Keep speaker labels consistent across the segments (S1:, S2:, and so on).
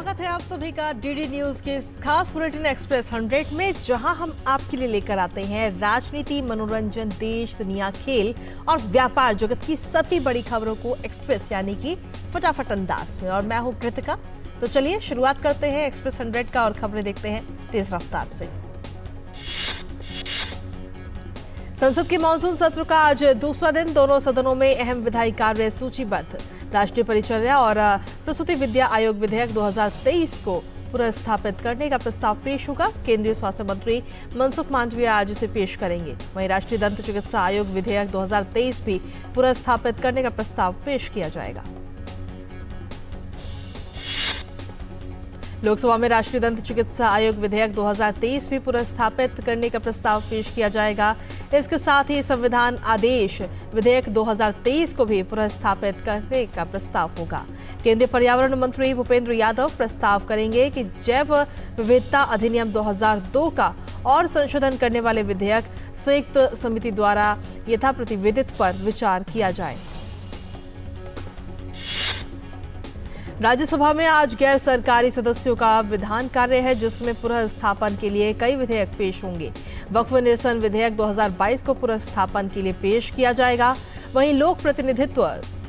S1: स्वागत है आप सभी का डीडी न्यूज के इस खास बुलेटिन एक्सप्रेस 100 में, जहां हम आपके लिए लेकर आते हैं राजनीति, मनोरंजन, देश, दुनिया, खेल और व्यापार जगत की सभी बड़ी खबरों को एक्सप्रेस यानी कि फटाफट अंदाज में। और मैं हूं कृतिका। तो चलिए शुरुआत करते हैं एक्सप्रेस 100 का और खबरें देखते हैं तेज रफ्तार से। संसद के मानसून सत्र का आज दूसरा दिन, दोनों सदनों में अहम विधायी कार्य सूचीबद्ध। राष्ट्रीय परिचर्या और प्रसूति विद्या आयोग विधेयक 2023 को पुनर्स्थापित करने का प्रस्ताव पेश होगा। केंद्रीय स्वास्थ्य मंत्री मनसुख मांडविय आज इसे पेश करेंगे। वहीं राष्ट्रीय दंत चिकित्सा आयोग विधेयक 2023 भी पुनर्स्थापित करने का प्रस्ताव पेश किया जाएगा। लोकसभा में राष्ट्रीय दंत चिकित्सा आयोग विधेयक 2023 भी पुनर्स्थापित करने का प्रस्ताव पेश किया जाएगा। इसके साथ ही संविधान आदेश विधेयक 2023 को भी पुनर्स्थापित करने का प्रस्ताव होगा। केंद्रीय पर्यावरण मंत्री भूपेंद्र यादव प्रस्ताव करेंगे कि जैव विविधता अधिनियम 2002 का और संशोधन करने वाले विधेयक संयुक्त समिति द्वारा यथाप्रतिवेदित पर विचार किया जाए। राज्यसभा में आज गैर सरकारी सदस्यों का विधान कार्य है, जिसमें पुनर्स्थापन के लिए कई विधेयक पेश होंगे। वक्फ निरसन विधेयक 2022 को पुनर्स्थापन के लिए पेश किया जाएगा। वहीं लोक प्रतिनिधित्व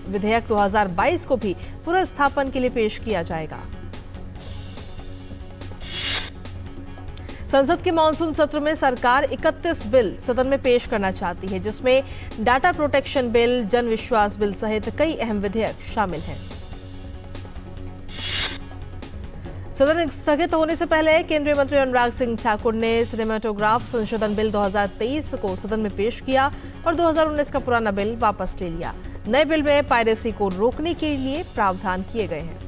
S1: विधेयक 2022 को भी पुनर्स्थापन के लिए पेश किया जाएगा। संसद के मानसून सत्र में सरकार 31 बिल सदन में पेश करना चाहती है, जिसमें डाटा प्रोटेक्शन बिल, जन विश्वास बिल सहित कई अहम विधेयक शामिल हैं। सदन स्थगित होने से पहले केंद्रीय मंत्री अनुराग सिंह ठाकुर ने सिनेमेटोग्राफ संशोधन बिल 2023 को सदन में पेश किया और 2019 का पुराना बिल वापस ले लिया। नए बिल में पायरेसी को रोकने के लिए प्रावधान किए गए हैं।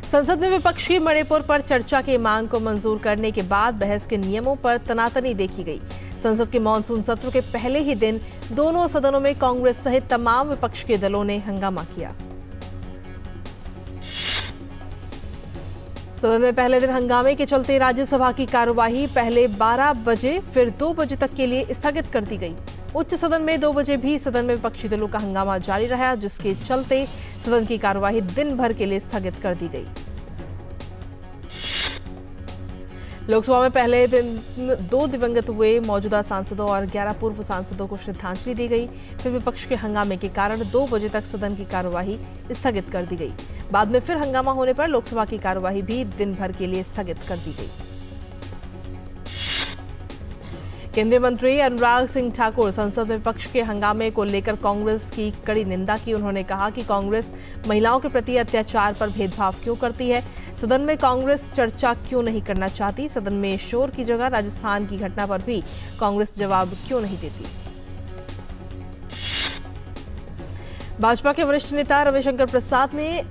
S1: संसद में विपक्ष की मणिपुर पर चर्चा की मांग को मंजूर करने के बाद बहस के नियमों पर तनातनी देखी गई। संसद के मानसून सत्र के पहले ही दिन दोनों सदनों में कांग्रेस सहित तमाम विपक्ष के दलों ने हंगामा किया। सदन में पहले दिन हंगामे के चलते राज्यसभा की कार्यवाही पहले 12 बजे फिर 2 बजे तक के लिए स्थगित कर दी गई। उच्च सदन में 2 बजे भी सदन में विपक्षी दलों का हंगामा जारी रहा, जिसके चलते सदन की कार्यवाही दिन भर के लिए स्थगित कर दी गई। लोकसभा में पहले दिन 2 दिवंगत हुए मौजूदा सांसदों और 11 पूर्व सांसदों को श्रद्धांजलि दी गई। फिर विपक्ष के हंगामे के कारण 2 बजे तक सदन की कार्यवाही स्थगित कर दी गई। बाद में फिर हंगामा होने पर लोकसभा की कार्यवाही भी दिन भर के लिए स्थगित कर दी गई। केंद्रीय मंत्री अनुराग सिंह ठाकुर संसद में विपक्ष के हंगामे को लेकर कांग्रेस की कड़ी निंदा की। उन्होंने कहा कि कांग्रेस महिलाओं के प्रति अत्याचार पर भेदभाव क्यों करती है, सदन में कांग्रेस चर्चा क्यों नहीं करना चाहती, सदन में शोर की जगह राजस्थान की घटना पर भी कांग्रेस जवाब क्यों नहीं देती। भाजपा के वरिष्ठ नेता रविशंकर प्रसाद ने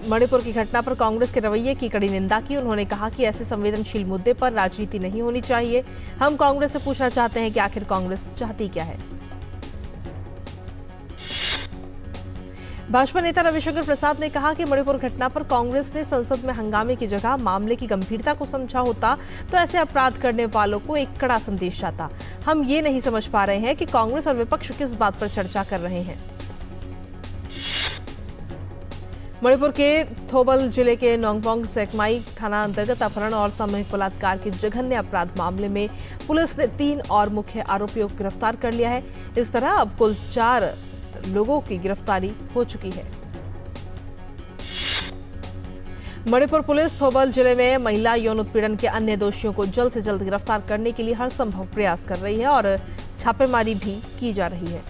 S1: मणिपुर की घटना पर कांग्रेस के रवैये की कड़ी निंदा की। उन्होंने कहा कि ऐसे संवेदनशील मुद्दे पर राजनीति नहीं होनी चाहिए। हम कांग्रेस से पूछना चाहते हैं कि आखिर कांग्रेस चाहती क्या है। भाजपा नेता रविशंकर प्रसाद ने कहा कि मणिपुर घटना पर कांग्रेस ने संसद में हंगामे की जगह मामले की गंभीरता को समझा होता तो ऐसे अपराध करने वालों को एक कड़ा संदेश जाता। हम ये नहीं समझ पा रहे हैं कि कांग्रेस और विपक्ष किस बात पर चर्चा कर रहे हैं। मणिपुर के थोबल जिले के नोंगपोंग सेकमाई थाना अंतर्गत अपहरण और सामूहिक बलात्कार के जघन्य अपराध मामले में पुलिस ने 3 और मुख्य आरोपियों को गिरफ्तार कर लिया है। इस तरह अब कुल 4 लोगों की गिरफ्तारी हो चुकी है। मणिपुर पुलिस थोबल जिले में महिला यौन उत्पीड़न के अन्य दोषियों को जल्द से जल्द गिरफ्तार करने के लिए हर संभव प्रयास कर रही है और छापेमारी भी की जा रही है।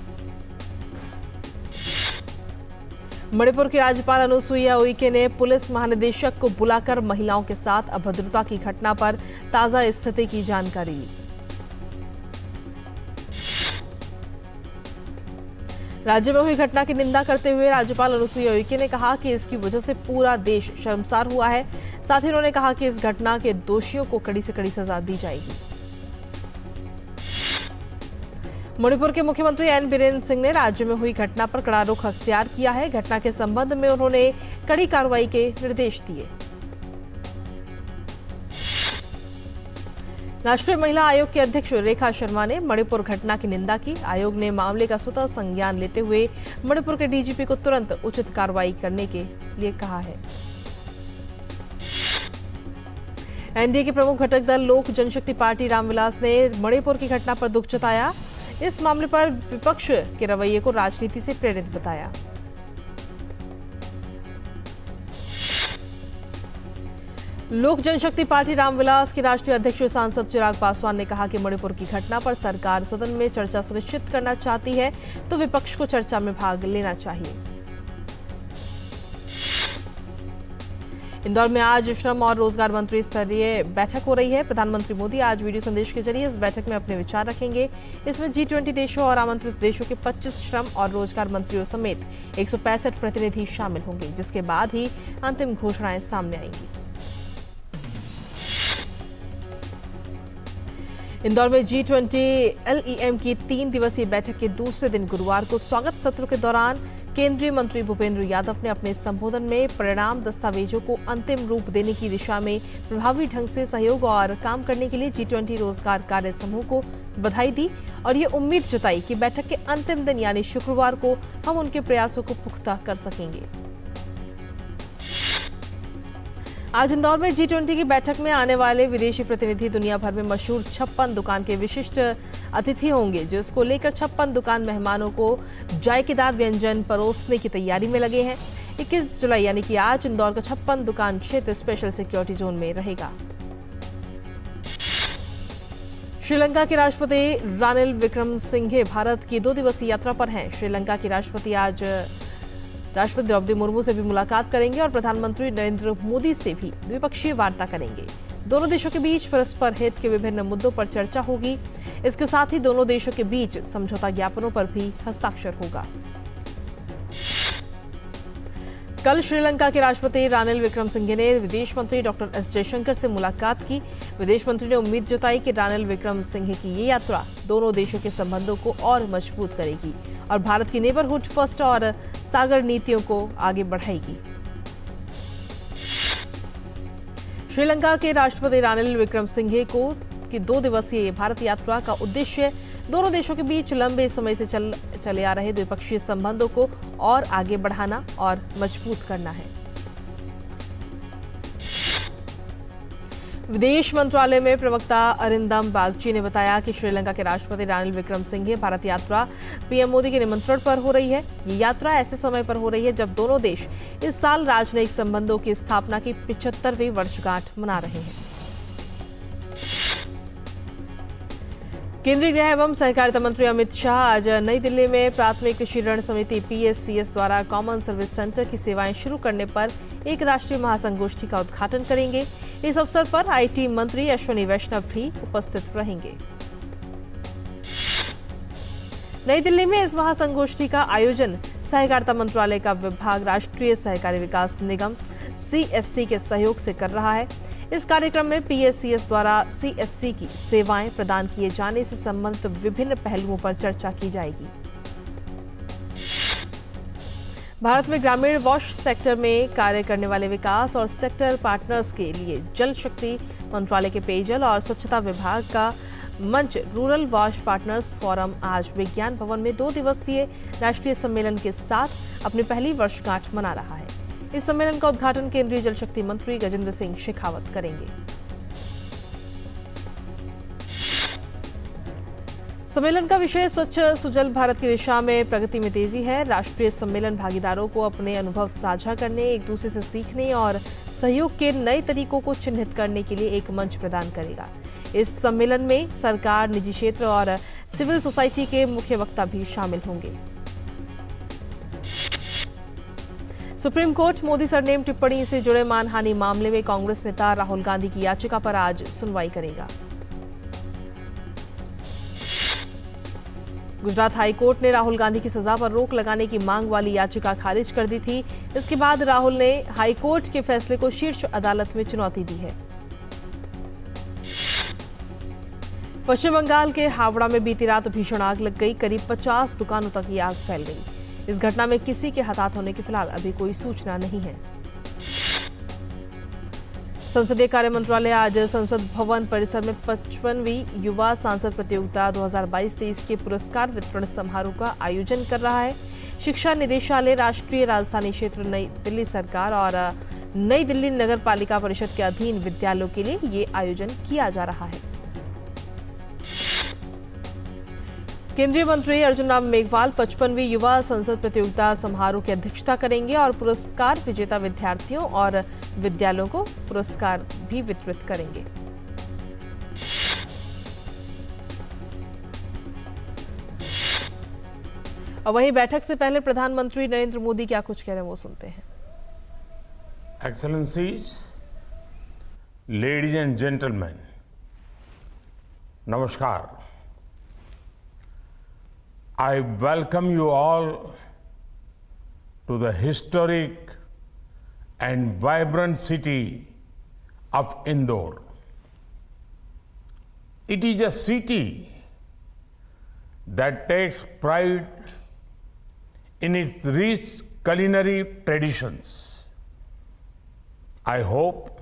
S1: मणिपुर की राज्यपाल अनुसुईया उइके ने पुलिस महानिदेशक को बुलाकर महिलाओं के साथ अभद्रता की घटना पर ताजा स्थिति की जानकारी ली। राज्य में हुई घटना की निंदा करते हुए राज्यपाल अनुसुईया उइके ने कहा कि इसकी वजह से पूरा देश शर्मसार हुआ है। साथ ही उन्होंने कहा कि इस घटना के दोषियों को कड़ी से कड़ी सजा दी जाएगी। मणिपुर के मुख्यमंत्री एन बीरेन सिंह ने राज्य में हुई घटना पर कड़ा रुख अख्तियार किया है। घटना के संबंध में उन्होंने कड़ी कार्रवाई के निर्देश दिए। राष्ट्रीय महिला आयोग के अध्यक्ष रेखा शर्मा ने मणिपुर घटना की निंदा की। आयोग ने मामले का स्वतः संज्ञान लेते हुए मणिपुर के डीजीपी को तुरंत उचित कार्रवाई करने के लिए कहा है। एनडीए के प्रमुख घटक दल लोक जनशक्ति पार्टी रामविलास ने मणिपुर की घटना पर दुख जताया। इस मामले पर विपक्ष के रवैये को राजनीति से प्रेरित बताया। लोक जनशक्ति पार्टी रामविलास के राष्ट्रीय अध्यक्ष सांसद चिराग पासवान ने कहा कि मणिपुर की घटना पर सरकार सदन में चर्चा सुनिश्चित करना चाहती है तो विपक्ष को चर्चा में भाग लेना चाहिए। इंदौर में आज श्रम और रोजगार मंत्री स्तरीय बैठक हो रही है। प्रधानमंत्री मोदी आज वीडियो संदेश के जरिए इस बैठक में अपने विचार रखेंगे। इसमें G20 देशों और आमंत्रित देशों के 25 श्रम और रोजगार मंत्रियों समेत 165 प्रतिनिधि शामिल होंगे, जिसके बाद ही अंतिम घोषणाएं सामने आएंगी। इंदौर में G20 LEM की 3 दिवसीय बैठक के दूसरे दिन गुरुवार को स्वागत सत्र के दौरान केंद्रीय मंत्री भूपेंद्र यादव ने अपने संबोधन में परिणाम दस्तावेजों को अंतिम रूप देने की दिशा में प्रभावी ढंग से सहयोग और काम करने के लिए G20 रोजगार कार्य समूह को बधाई दी और ये उम्मीद जताई कि बैठक के अंतिम दिन यानी शुक्रवार को हम उनके प्रयासों को पुख्ता कर सकेंगे। आज इंदौर में G20 की बैठक में आने वाले विदेशी प्रतिनिधि दुनिया भर में मशहूर 56 दुकान के विशिष्ट अतिथि होंगे, जिसको लेकर 56 दुकान मेहमानों को जायकेदार व्यंजन परोसने की तैयारी में लगे हैं। 21 जुलाई यानी कि आज इंदौर का 56 दुकान क्षेत्र स्पेशल सिक्योरिटी जोन में रहेगा। श्रीलंका के राष्ट्रपति रानिल विक्रमसिंघे भारत की 2 दिवसीय यात्रा पर हैं। श्रीलंका के राष्ट्रपति आज राष्ट्रपति द्रौपदी मुर्मू से भी मुलाकात करेंगे और प्रधानमंत्री नरेंद्र मोदी से भी द्विपक्षीय वार्ता करेंगे। दोनों देशों के बीच परस्पर हित के विभिन्न मुद्दों पर चर्चा होगी। इसके साथ ही दोनों देशों के बीच समझौता ज्ञापनों पर भी हस्ताक्षर होगा। कल श्रीलंका के राष्ट्रपति रानिल विक्रमसिंघे ने विदेश मंत्री डॉक्टर एस जयशंकर से मुलाकात की। विदेश मंत्री ने उम्मीद जताई कि रानिल विक्रमसिंघे की ये यात्रा दोनों देशों के संबंधों को और मजबूत करेगी और भारत की नेबरहुड फर्स्ट और सागर नीतियों को आगे बढ़ाएगी। श्रीलंका के राष्ट्रपति रानिल विक्रमसिंघे की 2 दिवसीय भारत यात्रा का उद्देश्य दोनों देशों के बीच लंबे समय से चले आ रहे द्विपक्षीय संबंधों को और आगे बढ़ाना और मजबूत करना है। विदेश मंत्रालय में प्रवक्ता अरिंदम बागची ने बताया कि श्रीलंका के राष्ट्रपति रानिल विक्रमसिंघे भारत यात्रा पीएम मोदी के निमंत्रण पर हो रही है। ये यात्रा ऐसे समय पर हो रही है जब दोनों देश इस साल राजनयिक संबंधों की स्थापना की 75वीं वर्षगांठ मना रहे हैं। केंद्रीय गृह एवं सहकारिता मंत्री अमित शाह आज नई दिल्ली में प्राथमिक कृषि ऋण समिति PSCS द्वारा कॉमन सर्विस सेंटर की सेवाएं शुरू करने पर एक राष्ट्रीय महासंगोष्ठी का उद्घाटन करेंगे। इस अवसर पर IT मंत्री अश्विनी वैष्णव भी उपस्थित रहेंगे। नई दिल्ली में इस महासंगोष्ठी का आयोजन सहकारिता मंत्रालय का विभाग राष्ट्रीय सहकारी विकास निगम CSC के सहयोग से कर रहा है। इस कार्यक्रम में PSCS द्वारा CSC की सेवाएं प्रदान किए जाने से संबंधित विभिन्न पहलुओं पर चर्चा की जाएगी। भारत में ग्रामीण वॉश सेक्टर में कार्य करने वाले विकास और सेक्टर पार्टनर्स के लिए जल शक्ति मंत्रालय के पेयजल और स्वच्छता विभाग का मंच रूरल वॉश पार्टनर्स फोरम आज विज्ञान भवन में 2 दिवसीय राष्ट्रीय सम्मेलन के साथ अपनी पहली वर्षगांठ मना रहा है। इस सम्मेलन का उद्घाटन केंद्रीय जल शक्ति मंत्री गजेंद्र सिंह शेखावत करेंगे। सम्मेलन का विषय स्वच्छ सुजल भारत की दिशा में प्रगति में तेजी है। राष्ट्रीय सम्मेलन भागीदारों को अपने अनुभव साझा करने, एक दूसरे से सीखने और सहयोग के नए तरीकों को चिन्हित करने के लिए एक मंच प्रदान करेगा। इस सम्मेलन में सरकार, निजी क्षेत्र और सिविल सोसाइटी के मुख्य वक्ता भी शामिल होंगे। सुप्रीम कोर्ट मोदी सरनेम टिप्पणी से जुड़े मानहानि मामले में कांग्रेस नेता राहुल गांधी की याचिका पर आज सुनवाई करेगा। गुजरात हाई कोर्ट ने राहुल गांधी की सजा पर रोक लगाने की मांग वाली याचिका खारिज कर दी थी। इसके बाद राहुल ने हाई कोर्ट के फैसले को शीर्ष अदालत में चुनौती दी है। पश्चिम बंगाल के हावड़ा में बीती रात भीषण आग लग गई। करीब 50 दुकानों तक ये आग फैल गई। इस घटना में किसी के हताहत होने की फिलहाल अभी कोई सूचना नहीं है। संसदीय कार्य मंत्रालय आज संसद भवन परिसर में 55वीं युवा सांसद प्रतियोगिता 2022-23 के पुरस्कार वितरण समारोह का आयोजन कर रहा है। शिक्षा निदेशालय, राष्ट्रीय राजधानी क्षेत्र नई दिल्ली सरकार और नई दिल्ली नगर पालिका परिषद के अधीन विद्यालयों के लिए ये आयोजन किया जा रहा है। केंद्रीय मंत्री अर्जुन राम मेघवाल 55वीं युवा संसद प्रतियोगिता समारोह की अध्यक्षता करेंगे और पुरस्कार विजेता विद्यार्थियों और विद्यालयों को पुरस्कार भी वितरित करेंगे। और वहीं बैठक से पहले प्रधानमंत्री नरेंद्र मोदी क्या कुछ कह रहे हैं वो सुनते हैं।
S2: Excellencies, ladies and gentlemen, नमस्कार। I welcome you all to the historic and vibrant city of Indore. It is a city that takes pride in its rich culinary traditions. I hope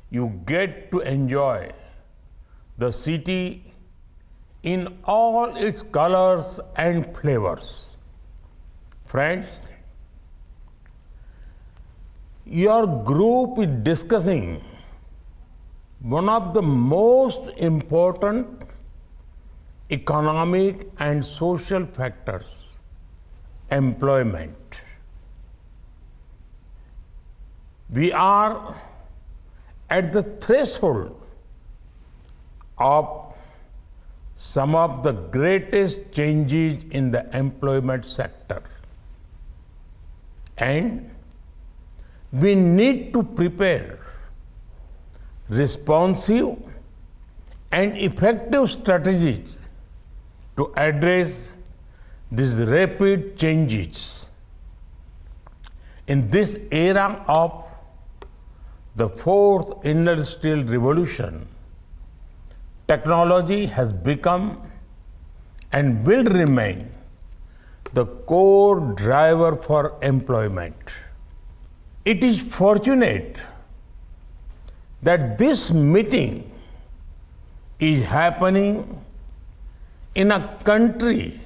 S2: you get to enjoy the city in all its colors and flavors. Friends, your group is discussing one of the most important economic and social factors, employment. We are at the threshold of some of the greatest changes in the employment sector. And we need to prepare responsive and effective strategies to address these rapid changes. In this era of the fourth industrial revolution, technology has become and will remain the core driver for employment. It is fortunate that this meeting is happening in a country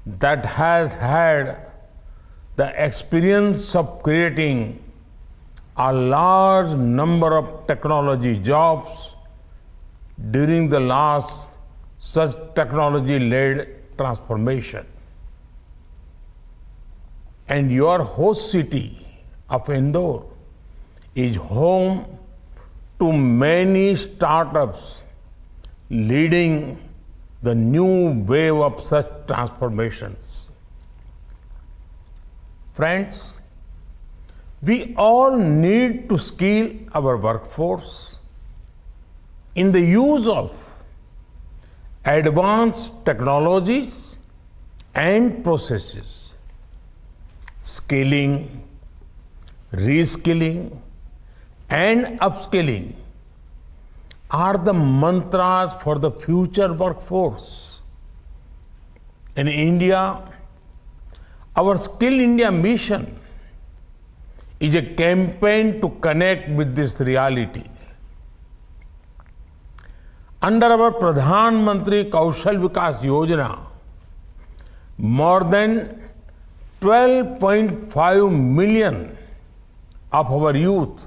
S2: that has had the experience of creating a large number of technology jobs during the last such technology-led transformation. And your host city of Indore is home to many startups leading the new wave of such transformations. Friends, we all need to skill our workforce in the use of advanced technologies and processes. Skilling, reskilling, and upskilling are the mantras for the future workforce. In India, our Skill India mission is a campaign to connect with this reality. Under our Pradhan Mantri Kaushal Vikas Yojana, more than 12.5 million of our youth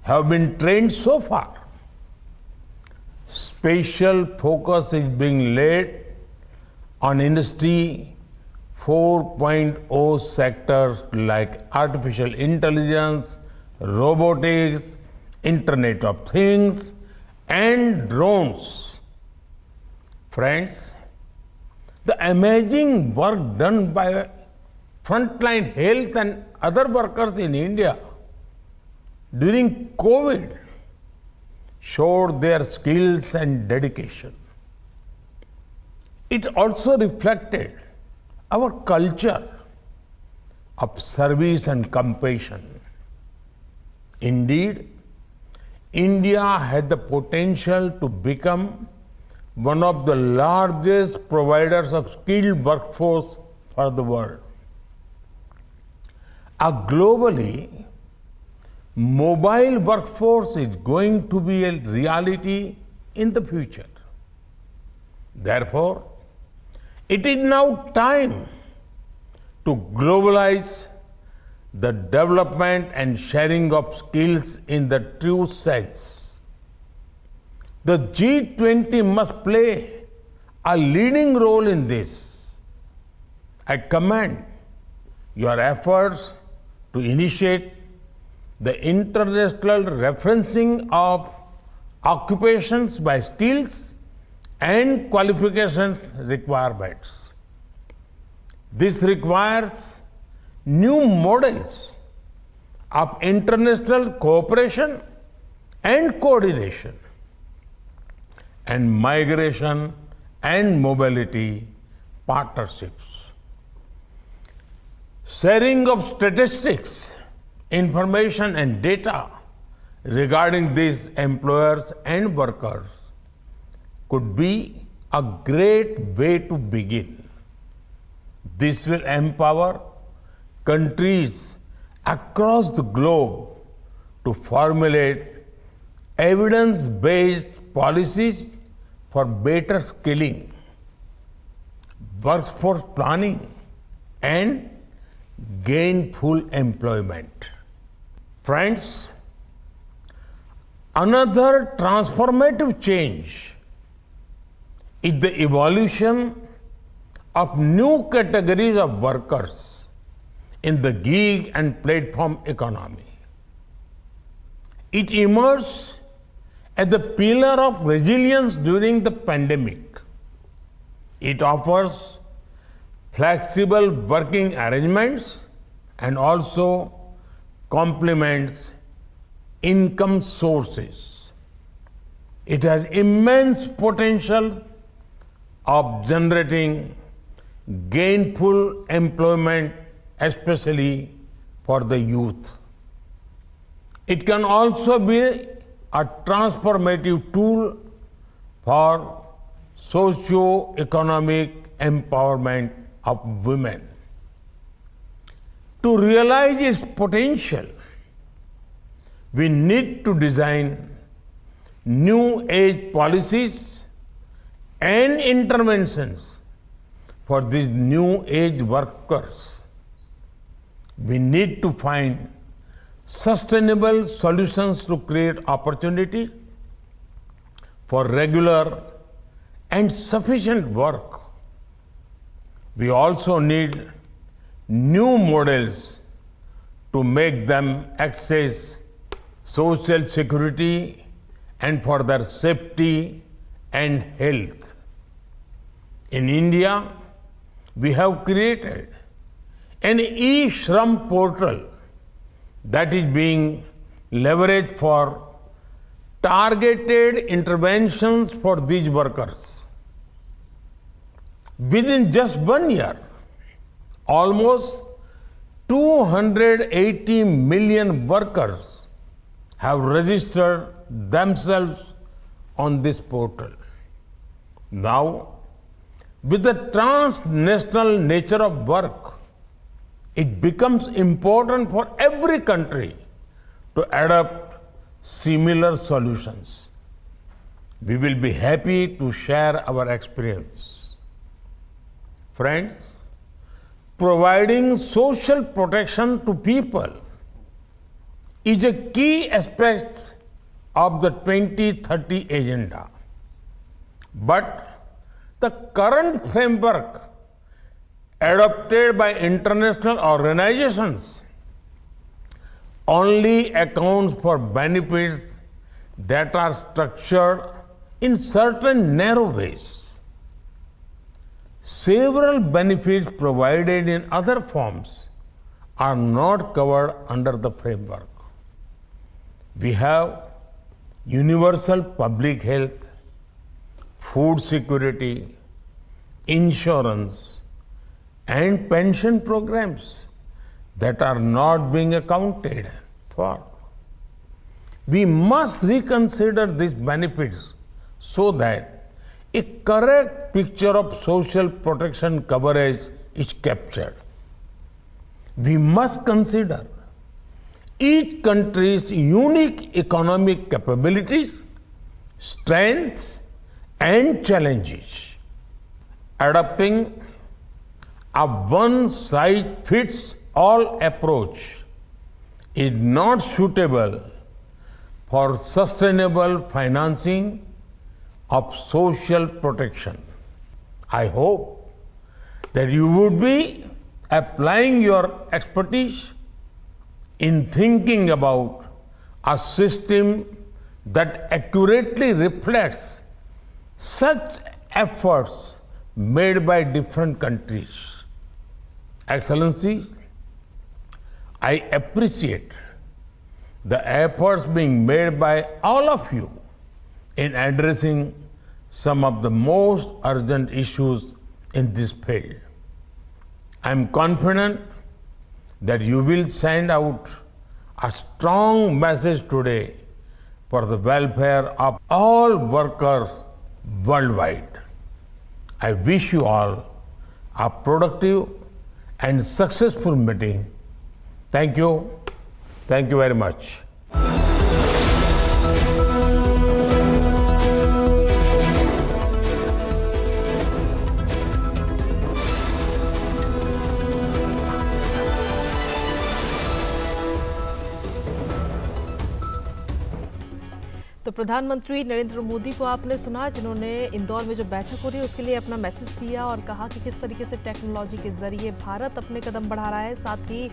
S2: have been trained so far. Special focus is being laid on Industry 4.0 sectors like artificial intelligence, robotics, Internet of Things, and drones. Friends, the amazing work done by frontline health and other workers in India during COVID showed their skills and dedication. It also reflected our culture of service and compassion. Indeed, India had the potential to become one of the largest providers of skilled workforce for the world. Globally, mobile workforce is going to be a reality in the future. Therefore, it is now time to globalize the development and sharing of skills in the true sense. The G20 must play a leading role in this. I commend your efforts to initiate the international referencing of occupations by skills and qualifications requirements. This requires new models of international cooperation and coordination, and migration and mobility partnerships. Sharing of statistics, information and data regarding these employers and workers could be a great way to begin. This will empower countries across the globe to formulate evidence-based policies for better skilling, workforce planning, and gainful employment. Friends, another transformative change is the evolution of new categories of workers in the gig and platform economy. It emerged as the pillar of resilience during the pandemic. It offers flexible working arrangements and also complements income sources. It has immense potential of generating gainful employment, especially for the youth. It can also be a transformative tool for socio-economic empowerment of women. To realize its potential, we need to design new age policies and interventions for these new age workers. We need to find sustainable solutions to create opportunity for regular and sufficient work. We also need new models to make them access social security and for their safety and health. In India, we have created an e-Shram portal that is being leveraged for targeted interventions for these workers. Within just 1 year, almost 280 million workers have registered themselves on this portal. Now, with the transnational nature of work, it becomes important for every country to adopt similar solutions. We will be happy to share our experience. Friends, providing social protection to people is a key aspect of the 2030 agenda. But the current framework adopted by international organizations only accounts for benefits that are structured in certain narrow ways. Several benefits provided in other forms are not covered under the framework. We have universal public health, food security, insurance, and pension programs that are not being accounted for. We must reconsider these benefits so that a correct picture of social protection coverage is captured. We must consider each country's unique economic capabilities, strengths, and challenges. Adopting a one-size-fits-all approach is not suitable for sustainable financing of social protection. I hope that you would be applying your expertise in thinking about a system that accurately reflects such efforts made by different countries. Excellencies, I appreciate the efforts being made by all of you in addressing some of the most urgent issues in this field. I am confident that you will send out a strong message today for the welfare of all workers worldwide. I wish you all a productive and successful meeting. Thank you. Thank you very much.
S1: तो प्रधानमंत्री नरेंद्र मोदी को आपने सुना, जिन्होंने इंदौर में जो बैठक हो रही है उसके लिए अपना मैसेज दिया और कहा कि किस तरीके से टेक्नोलॉजी के जरिए भारत अपने कदम बढ़ा रहा है। साथ ही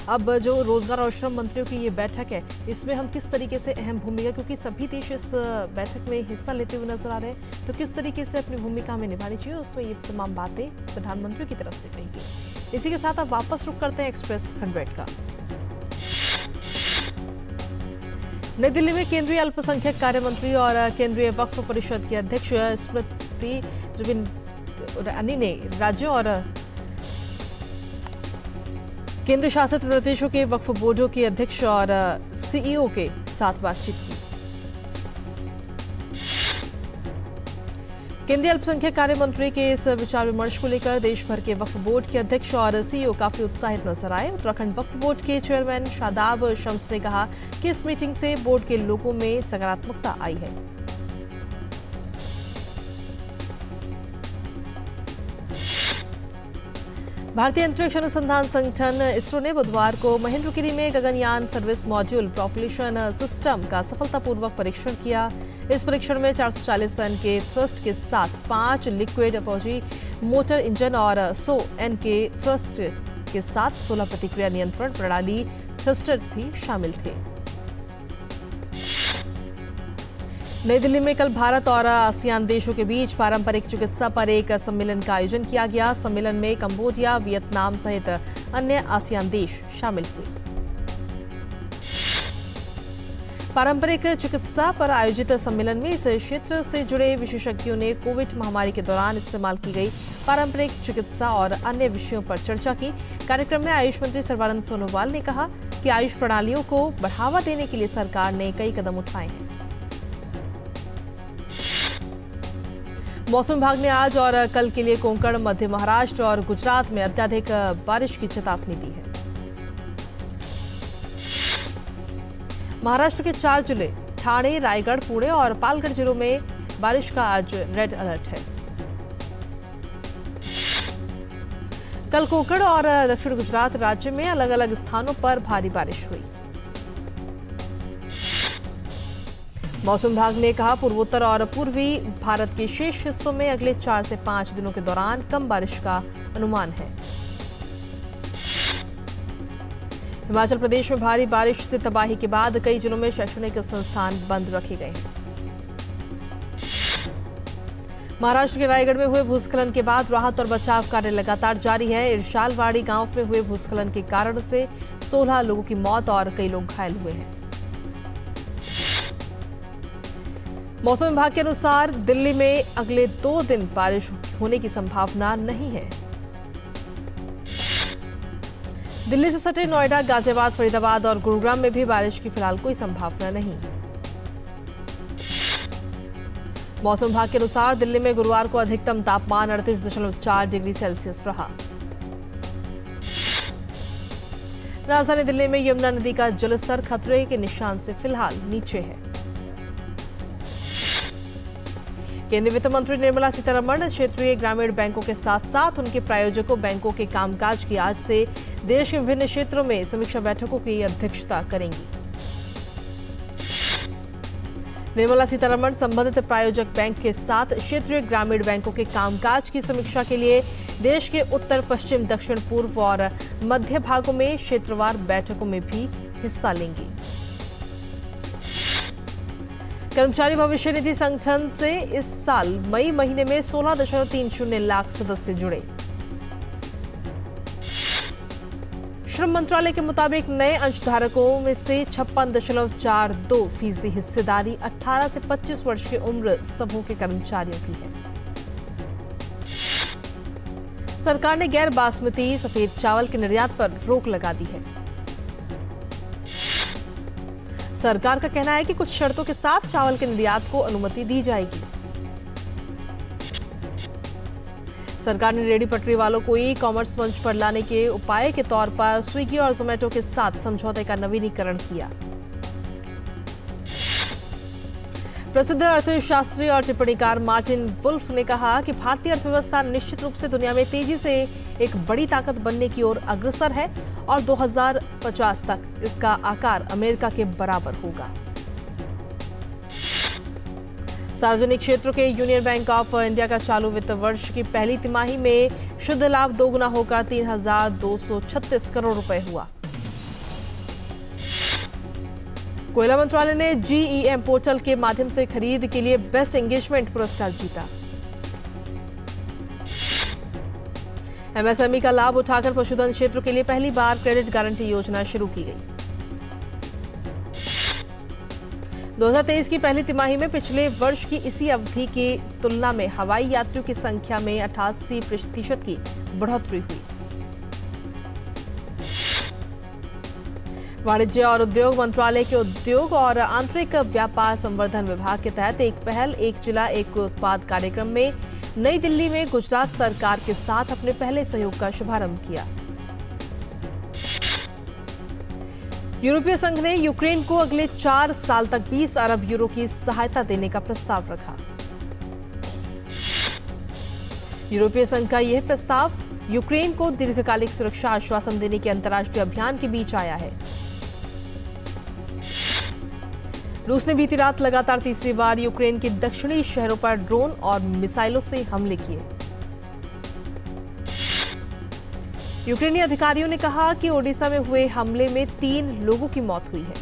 S1: अब जो रोजगार और श्रम मंत्रियों की ये बैठक है, इसमें हम किस तरीके से अहम भूमिका, क्योंकि सभी देश इस बैठक में हिस्सा लेते हुए नजर आ रहे हैं, तो किस तरीके से अपनी भूमिका हमें निभानी चाहिए, उसमें ये तमाम बातें प्रधानमंत्री की तरफ से कही गई। इसी के साथ अब वापस रुक करते हैं एक्सप्रेस 100 का। नई दिल्ली में केंद्रीय अल्पसंख्यक कार्य मंत्री और केंद्रीय वक्फ परिषद की अध्यक्ष स्मृति ईरानी ने राज्यों और केंद्र शासित प्रदेशों के वक्फ बोर्डों के अध्यक्ष और सीईओ के साथ बातचीत की। केंद्रीय अल्पसंख्यक कार्य मंत्री के इस विचार विमर्श को लेकर देश भर के वक्फ बोर्ड के अध्यक्ष और सीईओ काफी उत्साहित नजर आए। उत्तराखंड वक्फ बोर्ड के चेयरमैन शादाब शम्स ने कहा कि इस मीटिंग से बोर्ड के लोगों में सकारात्मकता आई है। भारतीय अंतरिक्ष अनुसंधान संगठन इसरो ने बुधवार को महेंद्रगिरी में Gaganyaan service module propulsion system का सफलतापूर्वक परीक्षण किया। इस परीक्षण में 440 टन के थ्रस्ट के साथ 5 लिक्विड अपोजी मोटर इंजन और 100 एन के थ्रस्ट के साथ 16 प्रतिक्रिया नियंत्रण प्रणाली थ्रस्टर भी शामिल थे। नई दिल्ली में कल भारत और आसियान देशों के बीच पारंपरिक चिकित्सा पर एक सम्मेलन का आयोजन किया गया। सम्मेलन में कंबोडिया, वियतनाम सहित अन्य आसियान देश शामिल हुए। पारंपरिक चिकित्सा पर आयोजित सम्मेलन में इस क्षेत्र से जुड़े विशेषज्ञों ने कोविड महामारी के दौरान इस्तेमाल की गई पारंपरिक चिकित्सा और अन्य विषयों पर चर्चा की। कार्यक्रम में आयुष मंत्री सर्बानंद सोनोवाल ने कहा कि आयुष प्रणालियों को बढ़ावा देने के लिए सरकार ने कई कदम उठाए हैं। मौसम विभाग ने आज और कल के लिए कोंकण, मध्य महाराष्ट्र और गुजरात में अत्यधिक बारिश की चेतावनी दी है। महाराष्ट्र के 4 जिले ठाणे, रायगढ़, पुणे और पालघर जिलों में बारिश का आज रेड अलर्ट है। कल कोंकण और दक्षिण गुजरात राज्य में अलग अलग स्थानों पर भारी बारिश हुई। मौसम विभाग ने कहा पूर्वोत्तर और पूर्वी भारत के शेष हिस्सों में अगले 4 से 5 दिनों के दौरान कम बारिश का अनुमान है। हिमाचल प्रदेश में भारी बारिश से तबाही के बाद कई जिलों में शैक्षणिक संस्थान बंद रखे गए हैं। महाराष्ट्र के रायगढ़ में हुए भूस्खलन के बाद राहत और बचाव कार्य लगातार जारी है। इरशालवाड़ी गांव में हुए भूस्खलन के कारण से 16 लोगों की मौत और कई लोग घायल हुए हैं। मौसम विभाग के अनुसार दिल्ली में अगले 2 दिन बारिश होने की संभावना नहीं है। दिल्ली से सटे नोएडा, गाजियाबाद, फरीदाबाद और गुरुग्राम में भी बारिश की फिलहाल कोई संभावना नहीं। मौसम विभाग के अनुसार दिल्ली में गुरुवार को अधिकतम तापमान 38.4 डिग्री सेल्सियस रहा। राजधानी दिल्ली में यमुना नदी का जलस्तर खतरे के निशान से फिलहाल नीचे है। केंद्रीय वित्त मंत्री निर्मला सीतारमण क्षेत्रीय ग्रामीण बैंकों के साथ साथ उनके प्रायोजकों बैंकों के कामकाज की आज से देश के विभिन्न क्षेत्रों में समीक्षा बैठकों की अध्यक्षता करेंगी। निर्मला सीतारमण संबंधित प्रायोजक बैंक के साथ क्षेत्रीय ग्रामीण बैंकों के कामकाज की समीक्षा के लिए देश के उत्तर, पश्चिम, दक्षिण पूर्व और मध्य भागों में क्षेत्रवार बैठकों में भी हिस्सा लेंगी। कर्मचारी भविष्य निधि संगठन से इस साल मई महीने में 16.30 लाख सदस्य जुड़े। श्रम मंत्रालय के मुताबिक नए अंशधारकों में से 56.42% हिस्सेदारी 18 से 25 वर्ष की उम्र समूह के कर्मचारियों की है। सरकार ने गैर बासमती सफेद चावल के निर्यात पर रोक लगा दी है। सरकार का कहना है कि कुछ शर्तों के साथ चावल के निर्यात को अनुमति दी जाएगी। सरकार ने रेहड़ी पटरी वालों को ई कॉमर्स मंच पर लाने के उपाय के तौर पर स्विगी और जोमेटो के साथ समझौते का नवीनीकरण किया। प्रसिद्ध अर्थशास्त्री और टिप्पणीकार मार्टिन वुल्फ ने कहा कि भारतीय अर्थव्यवस्था निश्चित रूप से दुनिया में तेजी से एक बड़ी ताकत बनने की ओर अग्रसर है और 2050 तक इसका आकार अमेरिका के बराबर होगा। सार्वजनिक क्षेत्र के यूनियन बैंक ऑफ इंडिया का चालू वित्त वर्ष की पहली तिमाही में शुद्ध लाभ दोगुना होकर 3,236 करोड़ रुपए हुआ। कोयला मंत्रालय ने GEM पोर्टल के माध्यम से खरीद के लिए बेस्ट एंगेजमेंट पुरस्कार जीता। MSME का लाभ उठाकर पशुधन क्षेत्र के लिए पहली बार क्रेडिट गारंटी योजना शुरू की गई। 2023 की पहली तिमाही में पिछले वर्ष की इसी अवधि की तुलना में हवाई यात्रियों की संख्या में 88% की बढ़ोतरी हुई। वाणिज्य और उद्योग मंत्रालय के उद्योग और आंतरिक व्यापार संवर्धन विभाग के तहत एक पहल एक जिला एक उत्पाद कार्यक्रम में नई दिल्ली में गुजरात सरकार के साथ अपने पहले सहयोग का शुभारंभ किया। यूरोपीय संघ ने यूक्रेन को अगले 4 साल तक 20 अरब यूरो की सहायता देने का प्रस्ताव रखा। यूरोपीय संघ का यह प्रस्ताव यूक्रेन को दीर्घकालिक सुरक्षा आश्वासन देने के अंतर्राष्ट्रीय अभियान के बीच आया है। रूस ने बीती रात लगातार तीसरी बार यूक्रेन के दक्षिणी शहरों पर ड्रोन और मिसाइलों से हमले किए। यूक्रेनी अधिकारियों ने कहा कि ओडिशा में हुए हमले में 3 लोगों की मौत हुई है।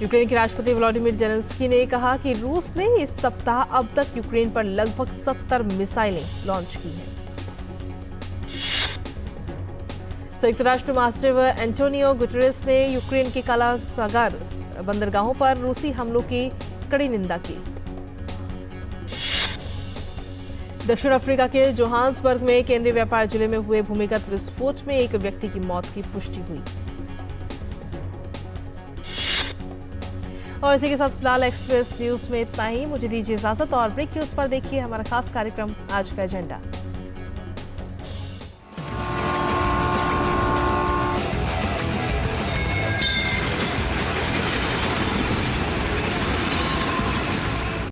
S1: यूक्रेन के राष्ट्रपति व्लादिमीर जेलेंस्की ने कहा कि रूस ने इस सप्ताह अब तक यूक्रेन पर लगभग 70 मिसाइलें लॉन्च की हैं। संयुक्त राष्ट्र महासचिव एंटोनियो गुटेरेस ने यूक्रेन के काला सागर बंदरगाहों पर रूसी हमलों की कड़ी निंदा की। दक्षिण अफ्रीका के जोहान्सबर्ग में केंद्रीय व्यापार जिले में हुए भूमिगत विस्फोट में एक व्यक्ति की मौत की पुष्टि हुई। और इसी के साथ फिलहाल एक्सप्रेस न्यूज में इतना ही। मुझे दीजिए इजाजत और ब्रेक की उस पर देखिए हमारा खास कार्यक्रम आज का एजेंडा।